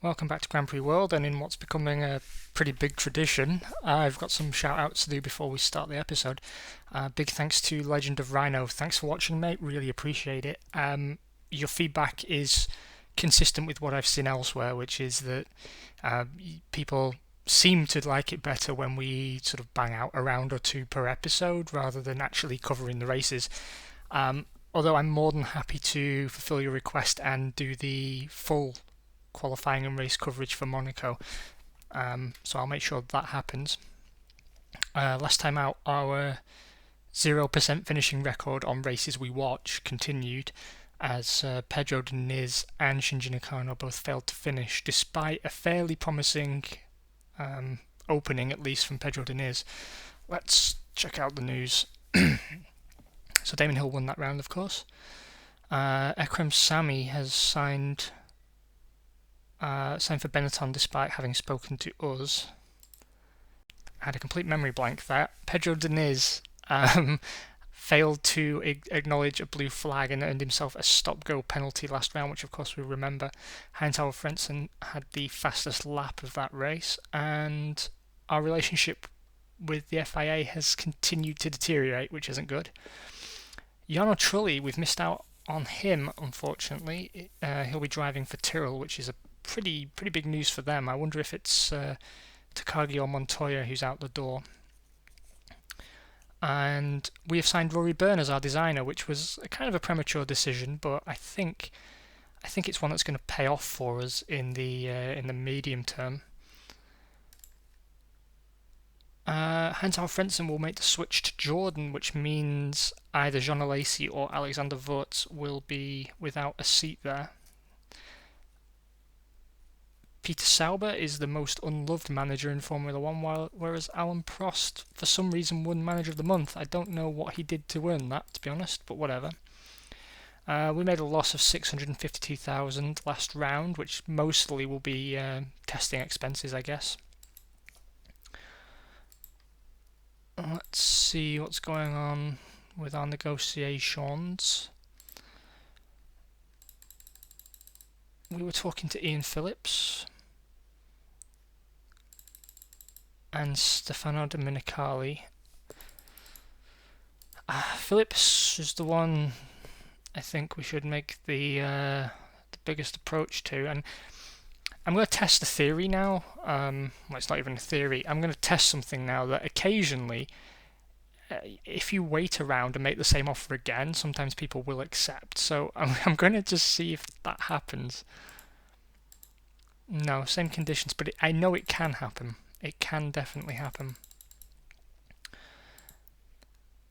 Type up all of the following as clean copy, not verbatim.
Welcome back to Grand Prix World, and in what's becoming a pretty big tradition, I've got some shout outs to do before we start the episode. Big thanks to Legend of Rhino. Thanks for watching, mate. Really appreciate it. Your feedback is consistent with what I've seen elsewhere, which is that people seem to like it better when we sort of bang out a round or two per episode rather than actually covering the races. Although I'm more than happy to fulfill your request and do the full qualifying and race coverage for Monaco. So I'll make sure that happens. Last time out, our 0% finishing record on races we watch continued as Pedro Diniz and Shinji Nakano both failed to finish, despite a fairly promising opening, at least from Pedro Diniz. Let's check out the news. So Damon Hill won that round, of course. Ekrem Sami has signed for Benetton despite having spoken to us. I had a complete memory blank there. Pedro Diniz failed to acknowledge a blue flag and earned himself a stop-go penalty last round, which of course we remember. Heinz-Harald Frentzen had the fastest lap of that race, and our relationship with the FIA has continued to deteriorate, which isn't good. Jarno Trulli, we've missed out on him, unfortunately. He'll be driving for Tyrrell, which is a pretty big news for them. I wonder if it's Takagi or Montoya who's out the door. And we have signed Rory Byrne as our designer, which was a kind of a premature decision, but I think it's one that's going to pay off for us in the medium term. Heinz-Harald Frentzen will make the switch to Jordan, which means either Jean Alesi or Alexander Wurz will be without a seat there. Peter Sauber is the most unloved manager in Formula 1, whereas Alan Prost, for some reason, won Manager of the Month. I don't know what he did to earn that, to be honest, but whatever. We made a loss of 652,000 last round, which mostly will be testing expenses, I guess. Let's see what's going on with our negotiations. We were talking to Ian Phillips and Stefano Domenicali. Phillips is the one I think we should make the biggest approach to, and I'm going to test a theory now. Well, it's not even a theory. I'm going to test something now that occasionally, if you wait around and make the same offer again, sometimes people will accept. So I'm going to just see if that happens. No, same conditions, but I know it can happen. It can definitely happen.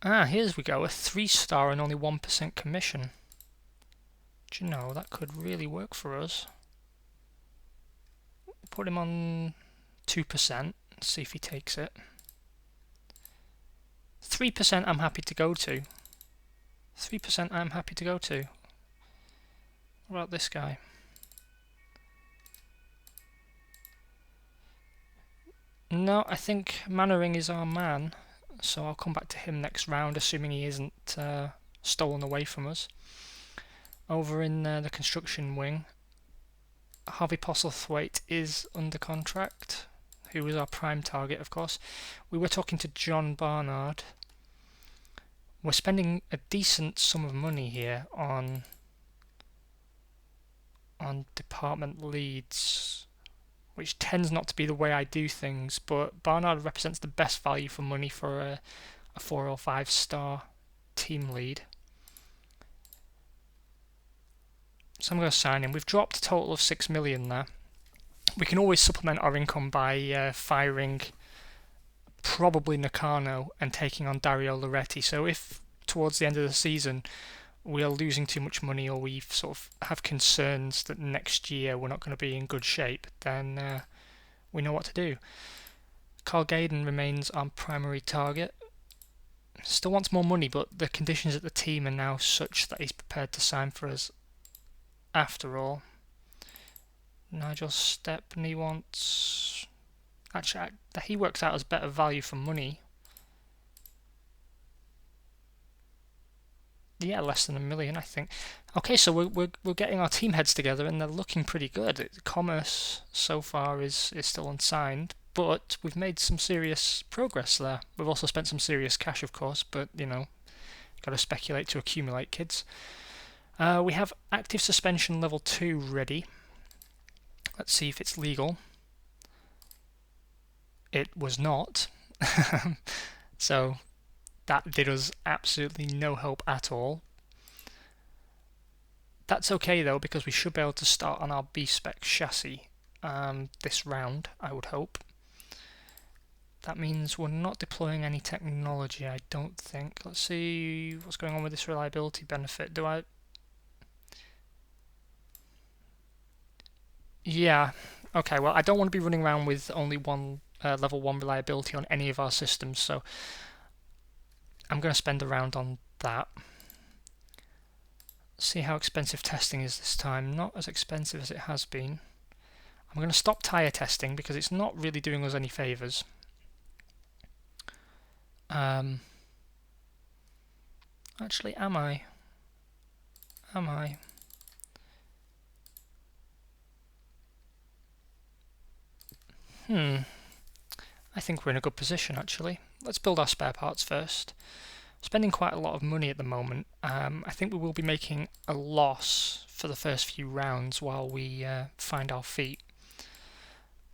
Here we go. A 3-star and only 1% commission. Do you know, that could really work for us. Put him on 2%, see if he takes it. 3% I'm happy to go to. 3% I'm happy to go to. What about this guy? No, I think Mannering is our man, so I'll come back to him next round, assuming he isn't stolen away from us. Over in the construction wing, Harvey Postlethwaite is under contract, who was our prime target, of course. We were talking to John Barnard. We're spending a decent sum of money here on department leads, which tends not to be the way I do things, but Barnard represents the best value for money for a 4 or 5-star team lead. So I'm going to sign him. We've dropped a total of 6 million there. We can always supplement our income by firing probably Nakano and taking on Dario Loretti. So if towards the end of the season we are losing too much money, or we sort of have concerns that next year we're not going to be in good shape, then we know what to do. Carl Gaydon remains our primary target. Still wants more money, but the conditions at the team are now such that he's prepared to sign for us after all. Nigel Stepney wants... Actually, he works out as better value for money. Yeah, less than 1 million, I think. Okay, so we're getting our team heads together, and they're looking pretty good. Commerce so far is still unsigned, but we've made some serious progress there. We've also spent some serious cash, of course, but got to speculate to accumulate, kids. We have active suspension level 2 ready. Let's see if it's legal. It was not. So that did us absolutely no help at all. That's okay though, because we should be able to start on our B-spec chassis this round, I would hope. That means we're not deploying any technology, I don't think. Let's see what's going on with this reliability benefit. Yeah, okay, well I don't want to be running around with only one level 1 reliability on any of our systems, so I'm going to spend a round on that. See how expensive testing is this time. Not as expensive as it has been. I'm going to stop tyre testing because it's not really doing us any favours. Actually, am I? I think we're in a good position actually. Let's build our spare parts first. Spending quite a lot of money at the moment. I think we will be making a loss for the first few rounds while we find our feet.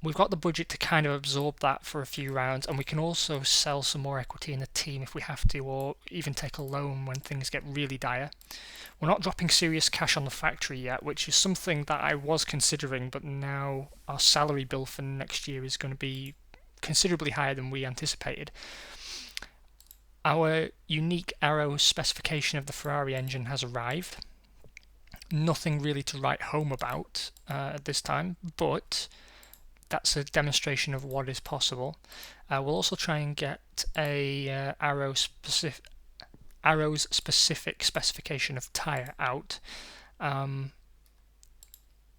We've got the budget to kind of absorb that for a few rounds, and we can also sell some more equity in the team if we have to, or even take a loan when things get really dire. We're not dropping serious cash on the factory yet, which is something that I was considering, but now our salary bill for next year is going to be considerably higher than we anticipated. Our unique Arrow specification of the Ferrari engine has arrived. Nothing really to write home about at this time, but that's a demonstration of what is possible. We'll also try and get a Arrow's specific specification of tyre out,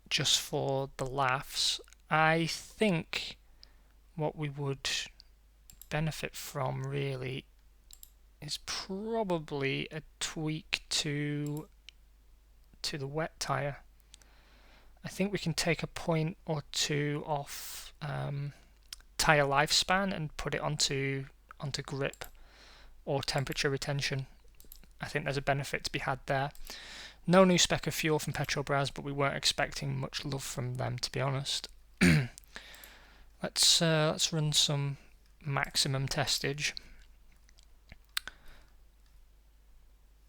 just for the laughs. I think what we would benefit from really is probably a tweak to the wet tyre. I think we can take a point or two off tyre lifespan and put it onto grip or temperature retention. I think there's a benefit to be had there. No new spec of fuel from Petrobras, but we weren't expecting much love from them, to be honest. Let's run some maximum testage.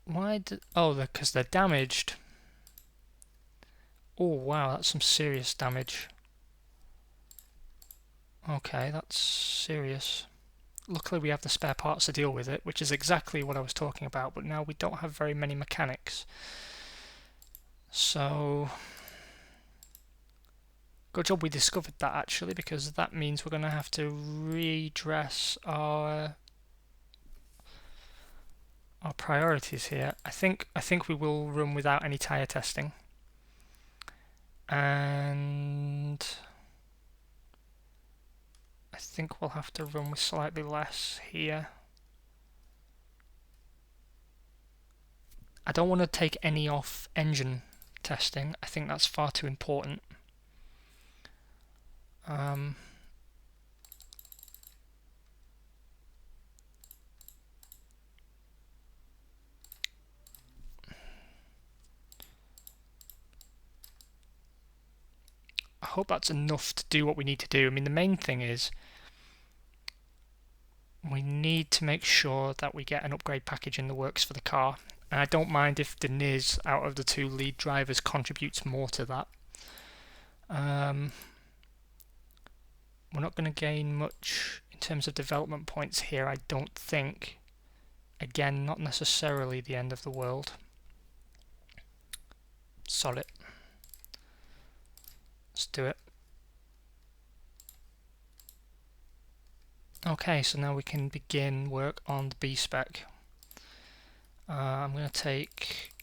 Because they're damaged. Oh wow, that's some serious damage. Okay, that's serious. Luckily we have the spare parts to deal with it, which is exactly what I was talking about, but now we don't have very many mechanics. So, good job we discovered that actually, because that means we're going to have to redress our priorities here. I think we will run without any tyre testing. And I think we'll have to run with slightly less here. I don't want to take any off engine testing. I think that's far too important. I hope that's enough to do what we need to do. I mean, the main thing is we need to make sure that we get an upgrade package in the works for the car. And I don't mind if Deniz, out of the two lead drivers, contributes more to that. We're not going to gain much in terms of development points here, I don't think. Again, not necessarily the end of the world. Sod it. Let's do it. Okay, so now we can begin work on the B-spec. I'm going to take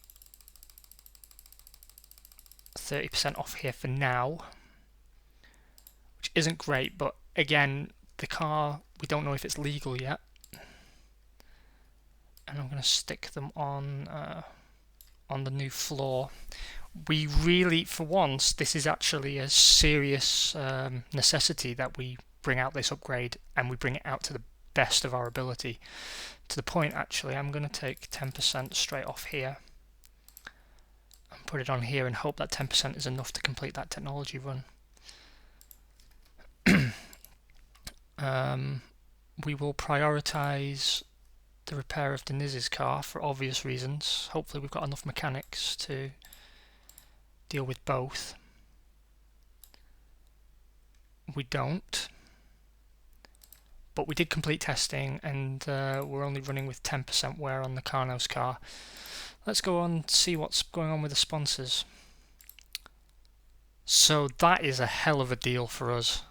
30% off here for now, which isn't great, but again, the car, we don't know if it's legal yet. and I'm going to stick them on the new floor. We really, for once, this is actually a serious necessity that we bring out this upgrade, and we bring it out to the best of our ability. To the point, actually, I'm going to take 10% straight off here and put it on here and hope that 10% is enough to complete that technology run. We will prioritize the repair of Deniz's car for obvious reasons. Hopefully we've got enough mechanics to deal with both. We don't, but we did complete testing, and we're only running with 10% wear on the Carno's car. Let's go on and see what's going on with the sponsors. So that is a hell of a deal for us.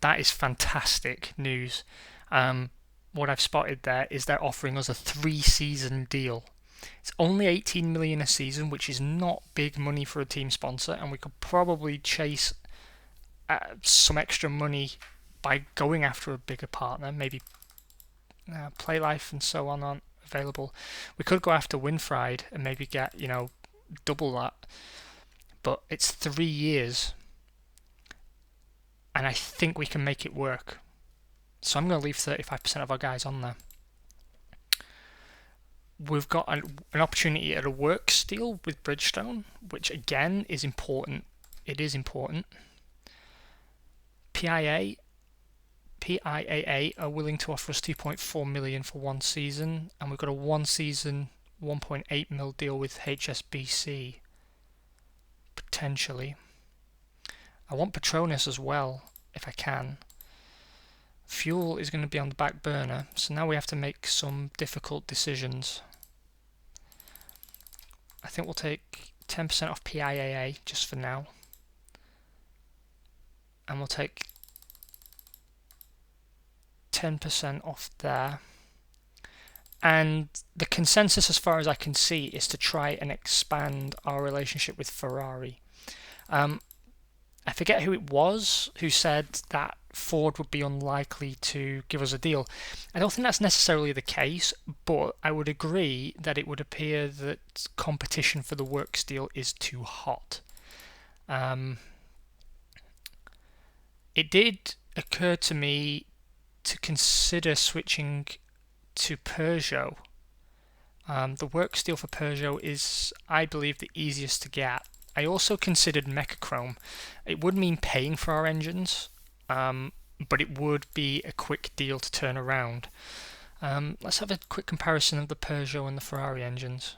That is fantastic news. What I've spotted there is they're offering us a 3-season deal. It's only 18 million a season, which is not big money for a team sponsor, and we could probably chase some extra money by going after a bigger partner. Maybe Playlife and so on aren't available. We could go after Winfried and maybe get, double that. But it's 3 years, and I think we can make it work. So I'm going to leave 35% of our guys on there. We've got an opportunity at a works deal with Bridgestone, which again is important. It is important. PIAA are willing to offer us 2.4 million for 1 season, and we've got a 1-season 1.8 mil deal with HSBC potentially. I want Petronas as well if I can. Fuel is going to be on the back burner, so now we have to make some difficult decisions. I think we'll take 10% off PIAA just for now, and we'll take 10% off there. And the consensus, as far as I can see, is to try and expand our relationship with Ferrari. I forget who it was who said that Ford would be unlikely to give us a deal. I don't think that's necessarily the case, but I would agree that it would appear that competition for the works deal is too hot. It did occur to me to consider switching to Peugeot. The works deal for Peugeot is, I believe, the easiest to get. I also considered Mechachrome. It would mean paying for our engines, but it would be a quick deal to turn around. Let's have a quick comparison of the Peugeot and the Ferrari engines.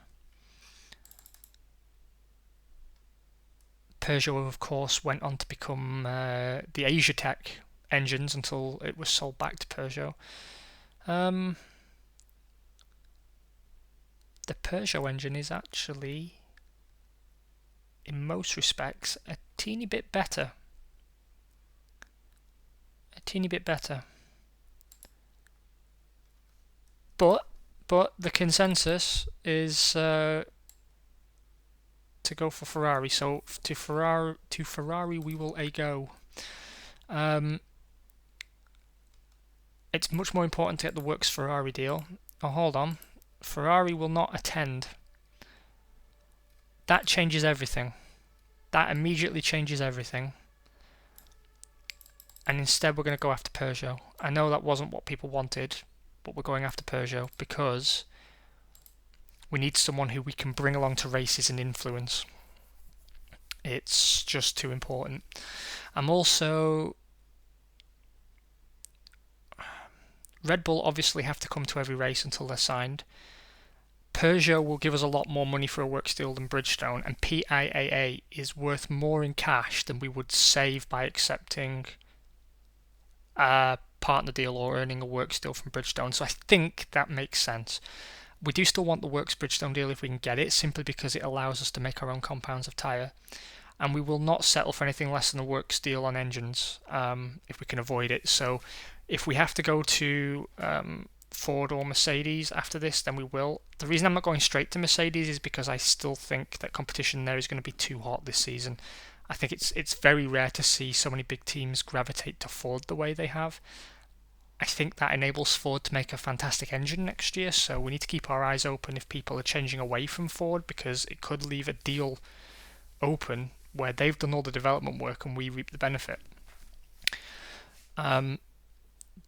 Peugeot, of course, went on to become the AsiaTech engines until it was sold back to Peugeot. The Peugeot engine is actually, in most respects, a teeny bit better. But the consensus is to go for Ferrari. So to Ferrari we will go. It's much more important to get the works Ferrari deal. Oh, hold on. Ferrari will not attend. That changes everything. That immediately changes everything. And instead we're going to go after Peugeot. I know that wasn't what people wanted, but we're going after Peugeot because we need someone who we can bring along to races and influence. It's just too important. I'm also... Red Bull obviously have to come to every race until they're signed. Peugeot will give us a lot more money for a works deal than Bridgestone, and PIAA is worth more in cash than we would save by accepting a partner deal or earning a works deal from Bridgestone. So I think that makes sense. We do still want the works Bridgestone deal if we can get it, simply because it allows us to make our own compounds of tyre. And we will not settle for anything less than a works deal on engines if we can avoid it. So if we have to go to Ford or Mercedes after this, then we will. The reason I'm not going straight to Mercedes is because I still think that competition there is going to be too hot this season. I think it's very rare to see so many big teams gravitate to Ford the way they have. I think that enables Ford to make a fantastic engine next year, so we need to keep our eyes open if people are changing away from Ford, because it could leave a deal open where they've done all the development work and we reap the benefit.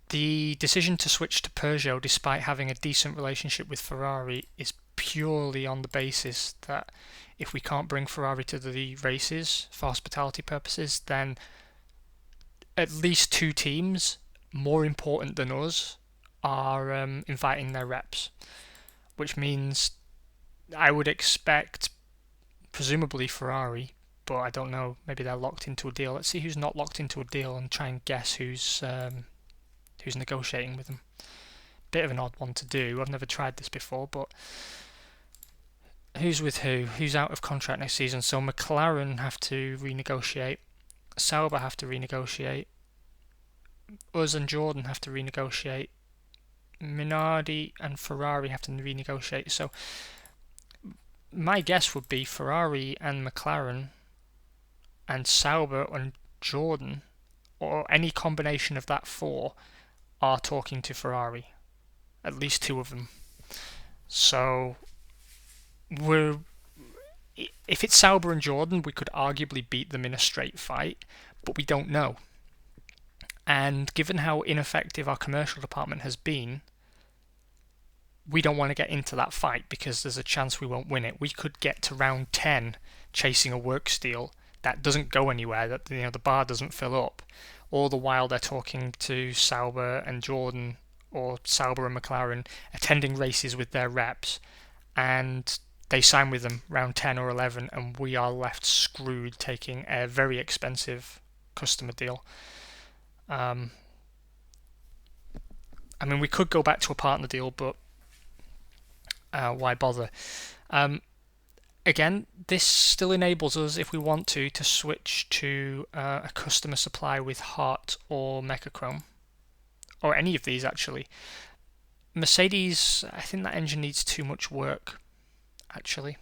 The decision to switch to Peugeot, despite having a decent relationship with Ferrari, is purely on the basis that if we can't bring Ferrari to the races for hospitality purposes, then at least two teams more important than us are inviting their reps, which means I would expect presumably Ferrari, but I don't know, maybe they're locked into a deal. Let's see who's not locked into a deal and try and guess who's negotiating with them. Bit of an odd one to do. I've never tried this before, but who's with who? Who's out of contract next season? So McLaren have to renegotiate. Sauber have to renegotiate. Us and Jordan have to renegotiate. Minardi and Ferrari have to renegotiate. So my guess would be Ferrari and McLaren and Sauber and Jordan, or any combination of that four, are talking to Ferrari. At least two of them. So if it's Sauber and Jordan, we could arguably beat them in a straight fight, but we don't know. And given how ineffective our commercial department has been, we don't want to get into that fight because there's a chance we won't win it. We could get to round 10 chasing a work steal that doesn't go anywhere, that the bar doesn't fill up. All the while they're talking to Sauber and Jordan, or Sauber and McLaren, attending races with their reps, and they sign with them round 10 or 11, and we are left screwed taking a very expensive customer deal. I mean, we could go back to a partner deal, but why bother? Again, this still enables us, if we want to switch to a customer supply with Hart or Mechachrome, or any of these actually. Mercedes, I think that engine needs too much work, actually.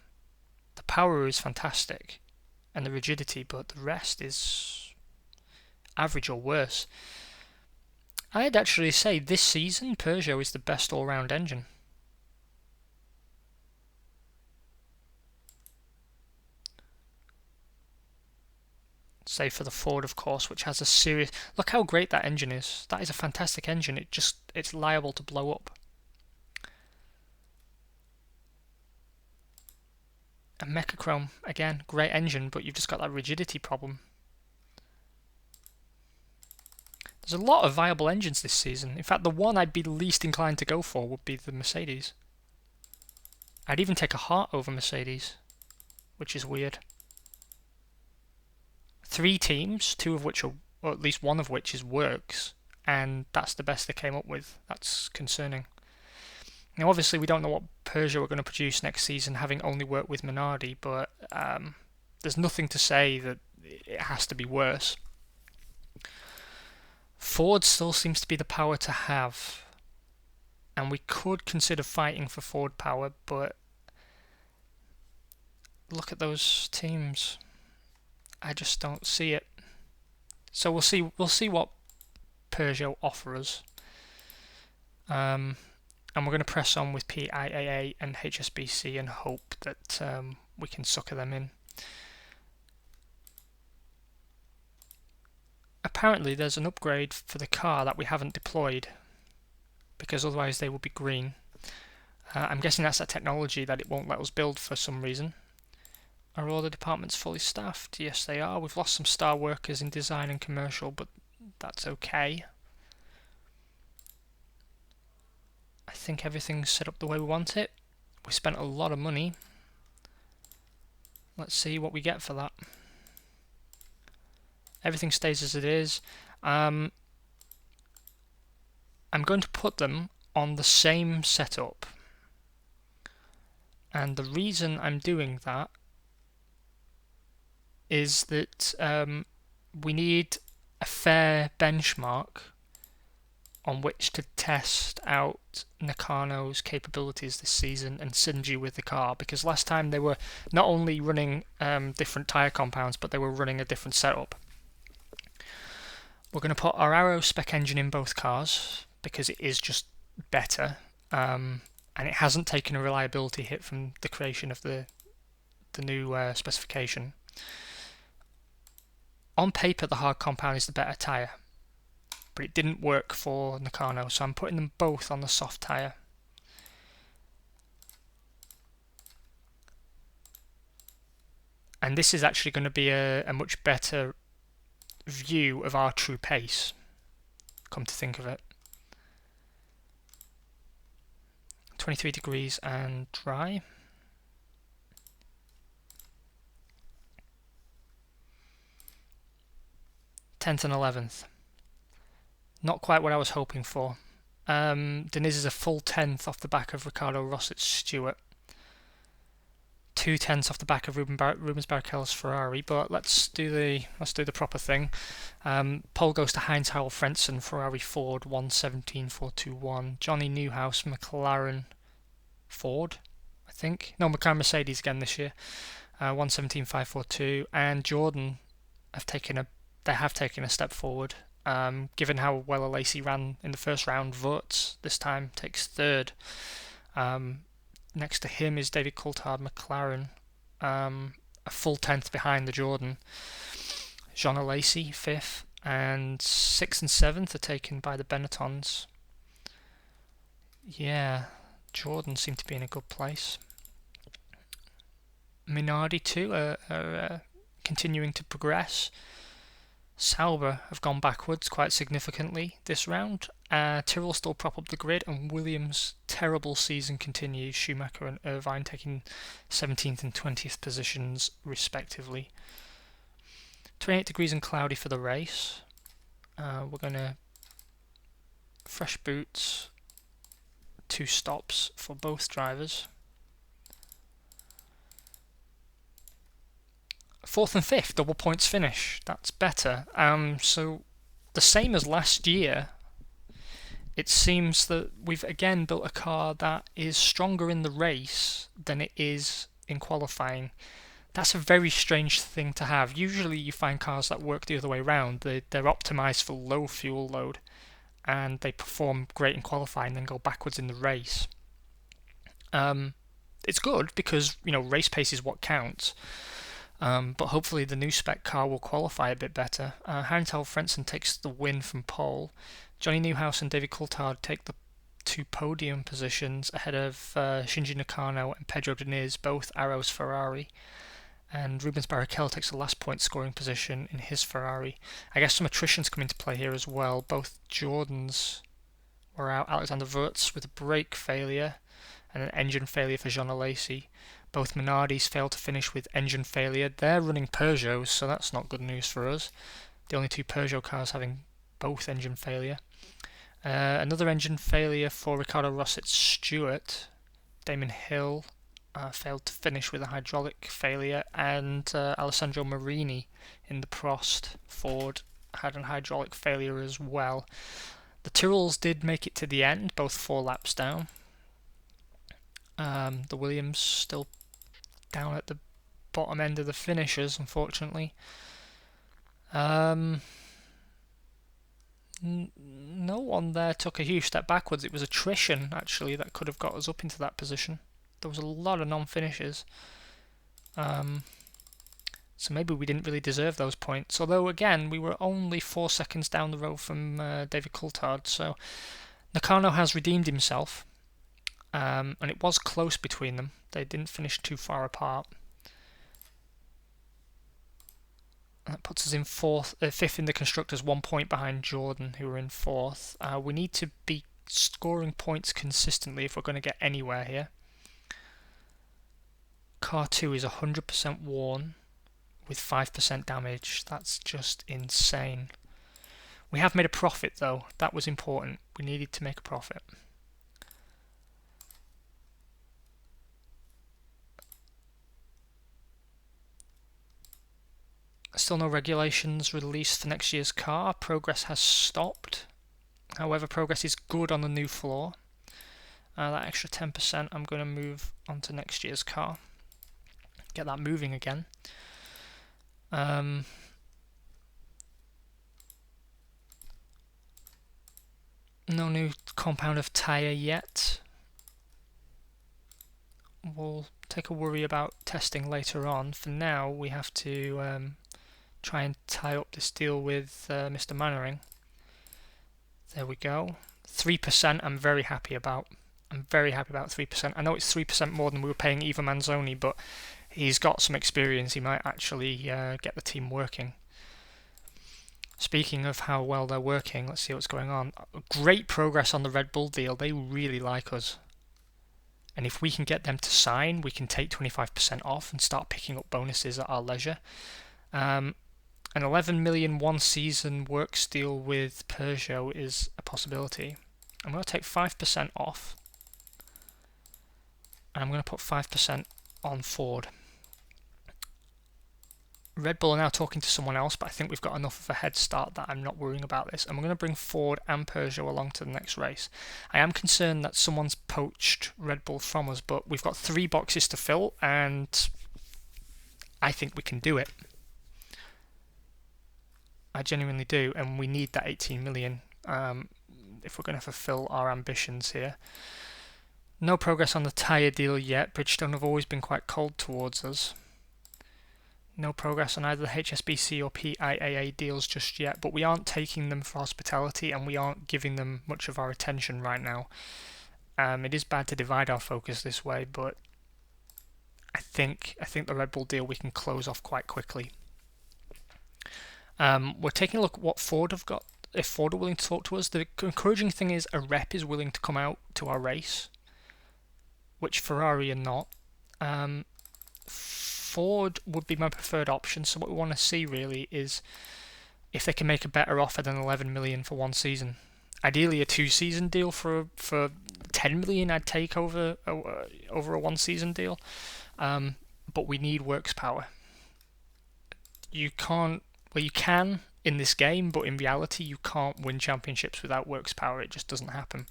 The power is fantastic, and the rigidity, but the rest is average or worse. I'd actually say this season Peugeot is the best all-round engine. Save for the Ford, of course, which has a serious... Look how great that engine is. That is a fantastic engine. It's liable to blow up. And Mechachrome, again, great engine, but you've just got that rigidity problem. There's a lot of viable engines this season. In fact, the one I'd be least inclined to go for would be the Mercedes. I'd even take a Hart over Mercedes, which is weird. 3 teams, 2 of which are, or at least one of which is works, and that's the best they came up with. That's concerning. Now, obviously, we don't know what Peugeot are going to produce next season, having only worked with Minardi, but there's nothing to say that it has to be worse. Ford still seems to be the power to have, and we could consider fighting for Ford power, but look at those teams. I just don't see it. So we'll see what Peugeot offer us. And we're going to press on with PIAA and HSBC and hope that we can sucker them in. Apparently there's an upgrade for the car that we haven't deployed, because otherwise they would be green. I'm guessing that's a technology that it won't let us build for some reason. Are all the departments fully staffed? Yes, they are. We've lost some star workers in design and commercial, but that's okay. I think everything's set up the way we want it. We spent a lot of money. Let's see what we get for that. Everything stays as it is. I'm going to put them on the same setup. And the reason I'm doing that is that we need a fair benchmark on which to test out Nakano's capabilities this season and synergy with the car, because last time they were not only running different tyre compounds, but they were running a different setup. We're going to put our Arrow spec engine in both cars, because it is just better, and it hasn't taken a reliability hit from the creation of the new specification. On paper, the hard compound is the better tyre, but it didn't work for Nakano, so I'm putting them both on the soft tyre. And this is actually going to be a much better view of our true pace, come to think of it. 23 degrees and dry. Tenth and 11th. Not quite what I was hoping for. Deniz is a full 10th off the back of Ricardo Rossett's Stewart. 2/10 off the back of Rubens Barrichello's Ferrari, but let's do the proper thing. Pole goes to Heinz Harald Frentzen, Ferrari Ford 1:17.421. Johnny Newhouse McLaren Ford, I think. No, McLaren Mercedes again this year. 1:17.542, and Jordan have taken a step forward. Given how well Alesi ran in the first round, Wurz this time takes third. Next to him is David Coulthard McLaren, a full 10th behind the Jordan. Jean Alesi 5th, and 6th and 7th are taken by the Benettons. Yeah, Jordan seem to be in a good place. Minardi too are continuing to progress. Sauber have gone backwards quite significantly this round. Tyrrell still prop up the grid, and Williams' terrible season continues. Schumacher and Irvine taking 17th and 20th positions respectively. 28 degrees and cloudy for the race. We're going to fresh boots, 2 stops for both drivers. 4th and 5th, double points finish. That's better. So the same as last year, it seems that we've again built a car that is stronger in the race than it is in qualifying. That's a very strange thing to have. Usually you find cars that work the other way around. They're optimized for low fuel load, and they perform great in qualifying, then go backwards in the race. It's good because race pace is what counts. But hopefully the new spec car will qualify a bit better. Heinz Harald Frentzen takes the win from pole. Johnny Newhouse and David Coulthard take the 2 podium positions ahead of Shinji Nakano and Pedro Diniz, both Arrow's Ferrari. And Rubens Barrichello takes the last point scoring position in his Ferrari. I guess some attritions come into play here as well. Both Jordans were out. Alexander Wurz with a brake failure and an engine failure for Jean Alesi. Both Minardis failed to finish with engine failure. They're running Peugeots, so that's not good news for us. The only 2 Peugeot cars having both engine failure. Another engine failure for Ricardo Rossett's Stewart. Damon Hill failed to finish with a hydraulic failure, and Alessandro Marini in the Prost Ford had a hydraulic failure as well. The Tyrrells did make it to the end, both 4 laps down. The Williams still down at the bottom end of the finishers, unfortunately. No one there took a huge step backwards. It was attrition, actually, that could have got us up into that position. There was a lot of non-finishes. So maybe we didn't really deserve those points. Although, again, we were only 4 seconds down the road from David Coulthard. So Nakano has redeemed himself. And it was close between them. They didn't finish too far apart. That puts us in 5th in the constructors, 1 point behind Jordan, who are in 4th. We need to be scoring points consistently if we're going to get anywhere here. Car 2 is 100% worn with 5% damage. That's just insane. We have made a profit though. That was important. We needed to make a profit. Still no regulations released for next year's car. Progress has stopped. However, progress is good on the new floor. That extra 10% I'm going to move onto next year's car. Get that moving again. No new compound of tyre yet. We'll take a worry about testing later on. For now, we have to try and tie up this deal with Mr. Mannering. There we go. 3% I'm very happy about. I'm very happy about 3%. I know it's 3% more than we were paying Eva Manzoni, but he's got some experience. He might actually get the team working. Speaking of how well they're working, let's see what's going on. Great progress on the Red Bull deal. They really like us. And if we can get them to sign, we can take 25% off and start picking up bonuses at our leisure. An 11 million one season works deal with Peugeot is a possibility. I'm going to take 5% off. And I'm going to put 5% on Ford. Red Bull are now talking to someone else, but I think we've got enough of a head start that I'm not worrying about this. And we're going to bring Ford and Peugeot along to the next race. I am concerned that someone's poached Red Bull from us, but we've got 3 boxes to fill, and I think we can do it. I genuinely do, and we need that 18 million if we're going to fulfill our ambitions here. No progress on the tyre deal yet. Bridgestone have always been quite cold towards us. No progress on either the HSBC or PIAA deals just yet, but we aren't taking them for hospitality and we aren't giving them much of our attention right now. It is bad to divide our focus this way, but I think the Red Bull deal we can close off quite quickly. We're taking a look at what Ford have got, if Ford are willing to talk to us. The encouraging thing is a rep is willing to come out to our race, which Ferrari are not. Ford would be my preferred option, so what we want to see really is if they can make a better offer than 11 million for one season. Ideally a 2-season deal for 10 million I'd take over a 1-season deal, but we need works power. You can in this game, but in reality you can't win championships without works power. It just doesn't happen.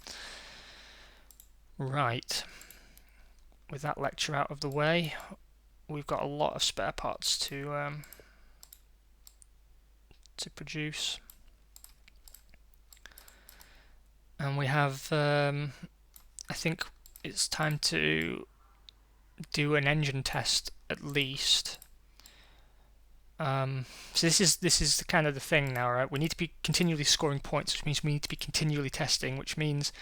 Right, with that lecture out of the way, we've got a lot of spare parts to produce, and we have I think it's time to do an engine test at least. So this is kind of the thing now, right? We need to be continually scoring points, which means we need to be continually testing, which means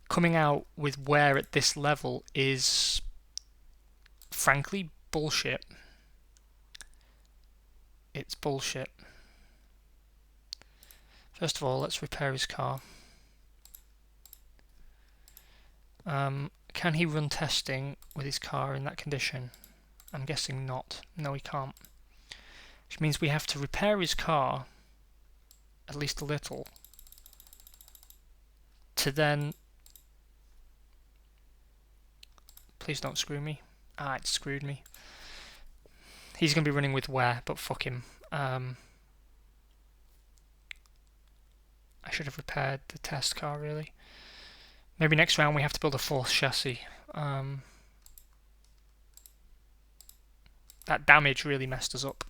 coming out with wear at this level is frankly bullshit. It's bullshit. First of all, let's repair his car. Can he run testing with his car in that condition? I'm guessing not. No, he can't. Which means we have to repair his car, at least a little, to then... Please don't screw me. Ah, it screwed me. He's going to be running with wear, but fuck him. I should have repaired the test car, really. Maybe next round we have to build a 4th chassis. That damage really messed us up.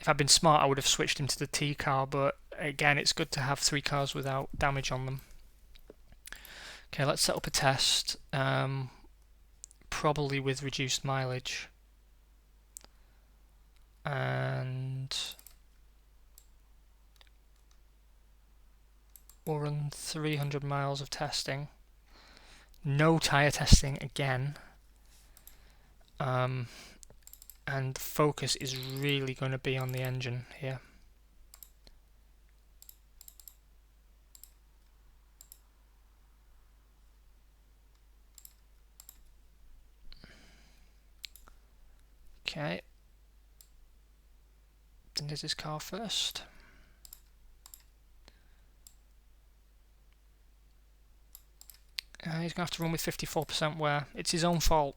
If I'd been smart, I would have switched him to the T car, but again, it's good to have 3 cars without damage on them. Okay, let's set up a test. Probably with reduced mileage. And we'll run 300 miles of testing. No tyre testing again. And the focus is really going to be on the engine here. Okay. Then there's his car first. He's going to have to run with 54% wear. It's his own fault.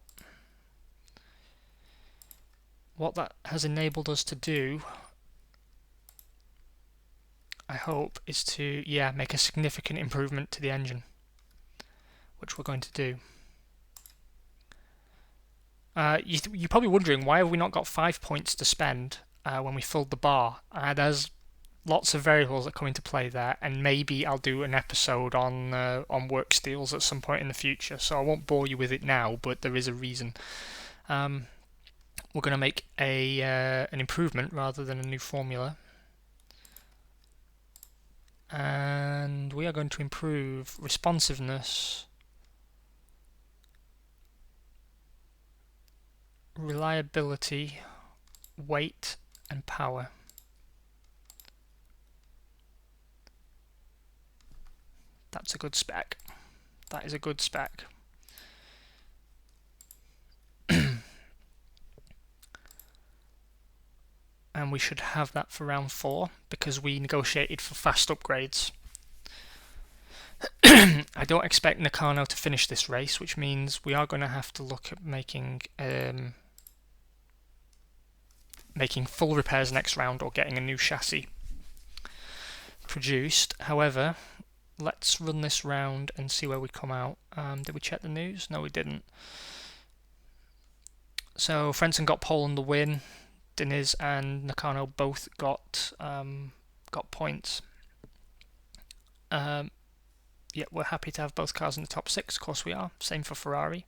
What that has enabled us to do, I hope, is to, make a significant improvement to the engine, which we're going to do. You're probably wondering, why have we not got 5 points to spend when we filled the bar? There's lots of variables that come into play there, and maybe I'll do an episode on work steals at some point in the future. So I won't bore you with it now, but there is a reason. We're going to make an improvement rather than a new formula, and we are going to improve responsiveness, reliability, weight, and power. That's a good spec. That is a good spec. And we should have that for round 4 because we negotiated for fast upgrades. I don't expect Nakano to finish this race, which means we are going to have to look at making full repairs next round or getting a new chassis produced. However, let's run this round and see where we come out. Did we check the news? No, we didn't. So Frentzen got pole on the win. Diniz and Nakano both got points. Yeah, we're happy to have both cars in the top 6. Of course we are. Same for Ferrari.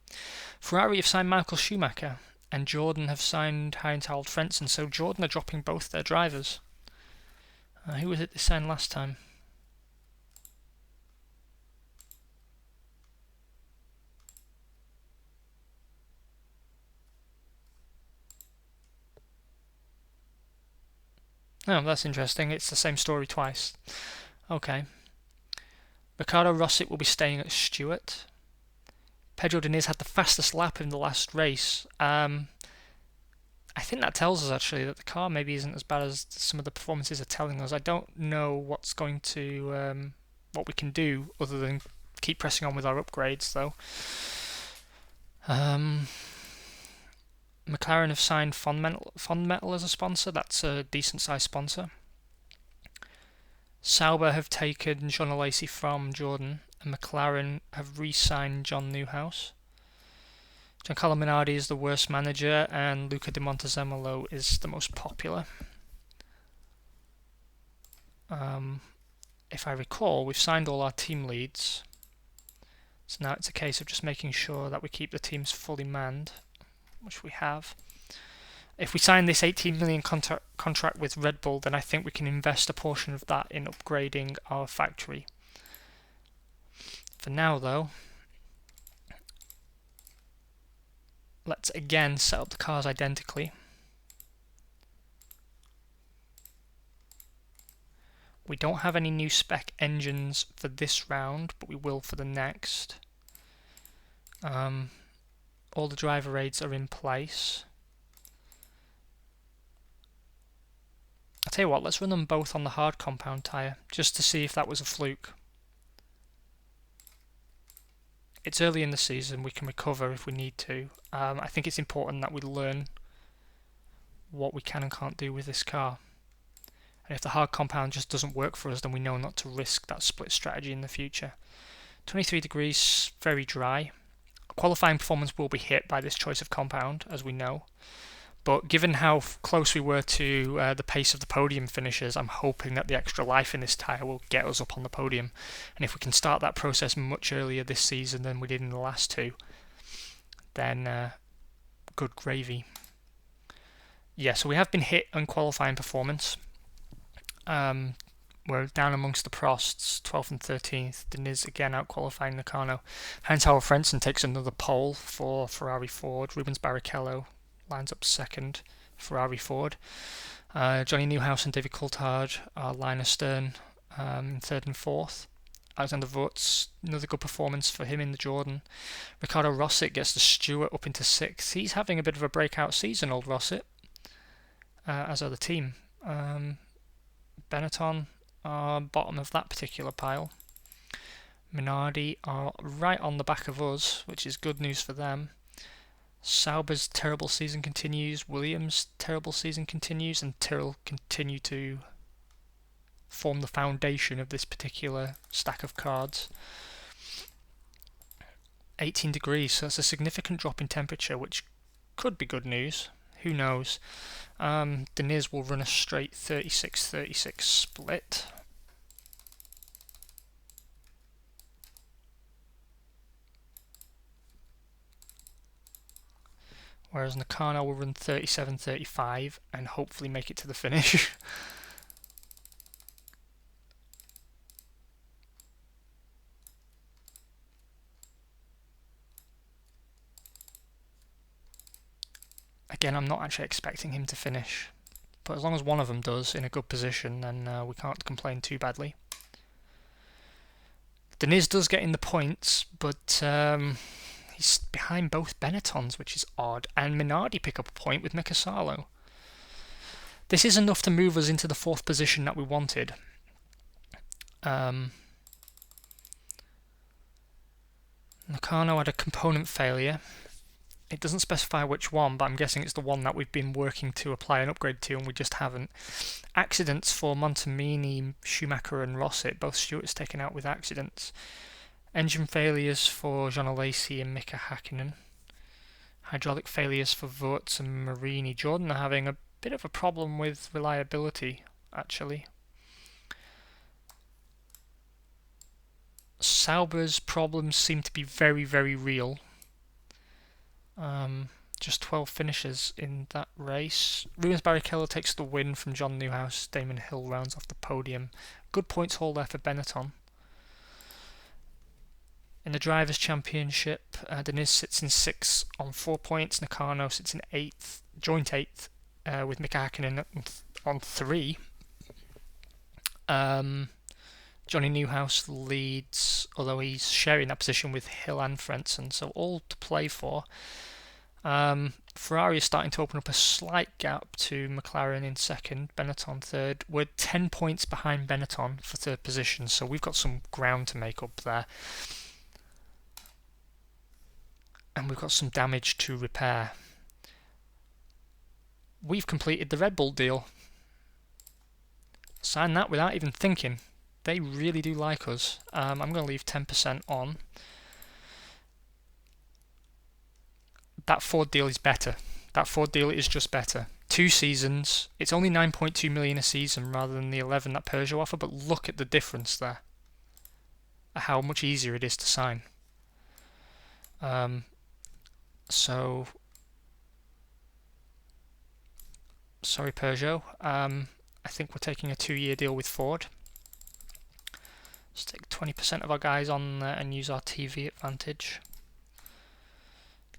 Ferrari have signed Michael Schumacher, and Jordan have signed Heinz-Harald Frentzen. So Jordan are dropping both their drivers. Who was it they signed last time? Oh, that's interesting. It's the same story twice. Okay. Ricardo Rosset will be staying at Stewart. Pedro Diniz had the fastest lap in the last race. I think that tells us actually that the car maybe isn't as bad as some of the performances are telling us. I don't know what we can do other than keep pressing on with our upgrades though. McLaren have signed Fondmetal as a sponsor. That's a decent sized sponsor. Sauber have taken John Alesi from Jordan, and McLaren have re-signed John Newhouse. Giancarlo Minardi is the worst manager, and Luca Di Montezemolo is the most popular. If I recall, we've signed all our team leads, so now it's a case of just making sure that we keep the teams fully manned, which we have. If we sign this 18 million contract with Red Bull, then I think we can invest a portion of that in upgrading our factory. For now, though, let's again set up the cars identically. We don't have any new spec engines for this round, but we will for the next. All the driver aids are in place. I'll tell you what, let's run them both on the hard compound tyre, just to see if that was a fluke. It's early in the season, we can recover if we need to. I think it's important that we learn what we can and can't do with this car. And if the hard compound just doesn't work for us, then we know not to risk that split strategy in the future. 23 degrees, very dry. Qualifying performance will be hit by this choice of compound, as we know. But given how close we were to the pace of the podium finishers, I'm hoping that the extra life in this tyre will get us up on the podium. And if we can start that process much earlier this season than we did in the last two, then good gravy. Yeah, so we have been hit on qualifying performance. We're down amongst the Prosts, 12th and 13th. Diniz again out qualifying Nakano. Heinz-Harald Frentzen takes another pole for Ferrari Ford. Rubens Barrichello lines up second, Ferrari Ford. Johnny Newhouse and David Coulthard are line astern in third and fourth. Alexander Wurz, another good performance for him in the Jordan. Ricardo Rosset gets the Stewart up into sixth. He's having a bit of a breakout season, old Rosset, as are the team. Benetton are bottom of that particular pile. Minardi are right on the back of us, which is good news for them. Sauber's terrible season continues, Williams' terrible season continues, and Tyrrell continue to form the foundation of this particular stack of cards. 18 degrees, so that's a significant drop in temperature, which could be good news. Who knows? Deniz will run a straight 36-36 split. Whereas Nakano will run 37-35 and hopefully make it to the finish. Again, I'm not actually expecting him to finish, but as long as one of them does in a good position, then we can't complain too badly. Deniz does get in the points, but he's behind both Benettons, which is odd, and Minardi pick up a point with Mikasalo. This is enough to move us into the 4th position that we wanted. Nakano had a component failure. It doesn't specify which one, but I'm guessing it's the one that we've been working to apply an upgrade to and we just haven't. Accidents for Montemini, Schumacher and Rosset, both Stewarts taken out with accidents. Engine failures for John Lacey and Mika Hakkinen. Hydraulic failures for Wurtz and Marini. Jordan are having a bit of a problem with reliability, actually. Sauber's problems seem to be very, very real. Just 12 finishes in that race. Rubens Barrichello takes the win from John Newhouse. Damon Hill rounds off the podium. Good points haul there for Benetton. In the Drivers' Championship, Deniz sits in 6th on 4 points. Nakano sits in 8th, joint 8th, with Mika Hakkinen on 3. Johnny Newhouse leads, although he's sharing that position with Hill and Frentzen, so all to play for. Ferrari is starting to open up a slight gap to McLaren in 2nd, Benetton 3rd. We're 10 points behind Benetton for 3rd position, so we've got some ground to make up there. And we've got some damage to repair. We've completed the Red Bull deal. Signed that without even thinking. They really do like us. I'm going to leave 10% on. That Ford deal is better. That Ford deal is just better. 2 seasons. It's only 9.2 million a season rather than the 11 that Peugeot offer, but look at the difference there. How much easier it is to sign. So, sorry Peugeot. I think we're taking a 2-year deal with Ford. Let's take 20% of our guys on there and use our TV advantage.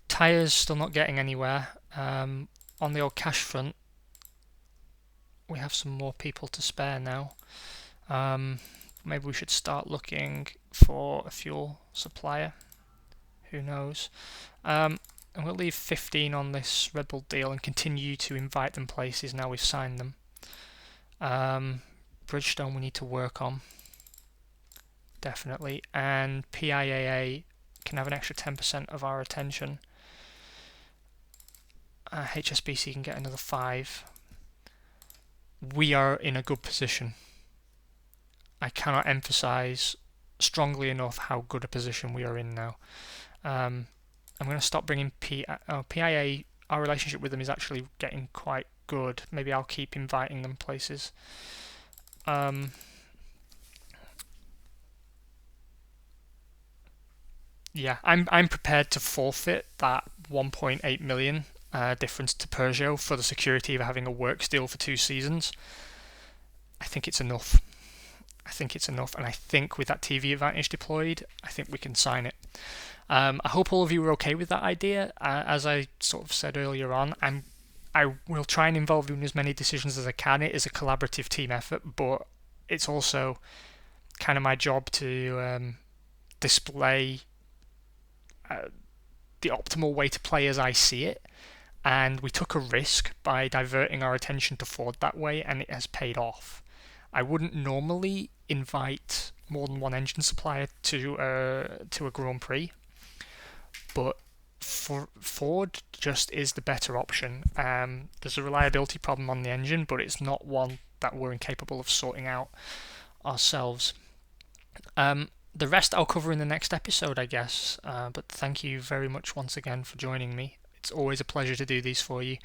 Tyres still not getting anywhere. On the old cash front, we have some more people to spare now. Maybe we should start looking for a fuel supplier. Who knows? And we'll leave 15 on this Red Bull deal and continue to invite them places now we've signed them. Bridgestone we need to work on. Definitely. And PIAA can have an extra 10% of our attention. HSBC can get another 5. We are in a good position. I cannot emphasize strongly enough how good a position we are in now. I'm going to stop bringing PIA. Our relationship with them is actually getting quite good. Maybe I'll keep inviting them places. Yeah, I'm prepared to forfeit that 1.8 million difference to Peugeot for the security of having a works deal for 2 seasons. I think it's enough. And I think with that TV advantage deployed, I think we can sign it. I hope all of you are okay with that idea. As I sort of said earlier on, I will try and involve you in as many decisions as I can. It is a collaborative team effort, but it's also kind of my job to display the optimal way to play as I see it. And we took a risk by diverting our attention to Ford that way, and it has paid off. I wouldn't normally invite more than one engine supplier to a Grand Prix, but for Ford just is the better option. There's a reliability problem on the engine, but it's not one that we're incapable of sorting out ourselves. The rest I'll cover in the next episode, I guess. But thank you very much once again for joining me. It's always a pleasure to do these for you.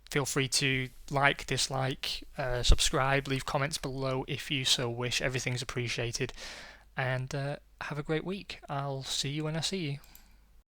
Feel free to like, dislike, subscribe, leave comments below if you so wish. Everything's appreciated. And have a great week. I'll see you when I see you.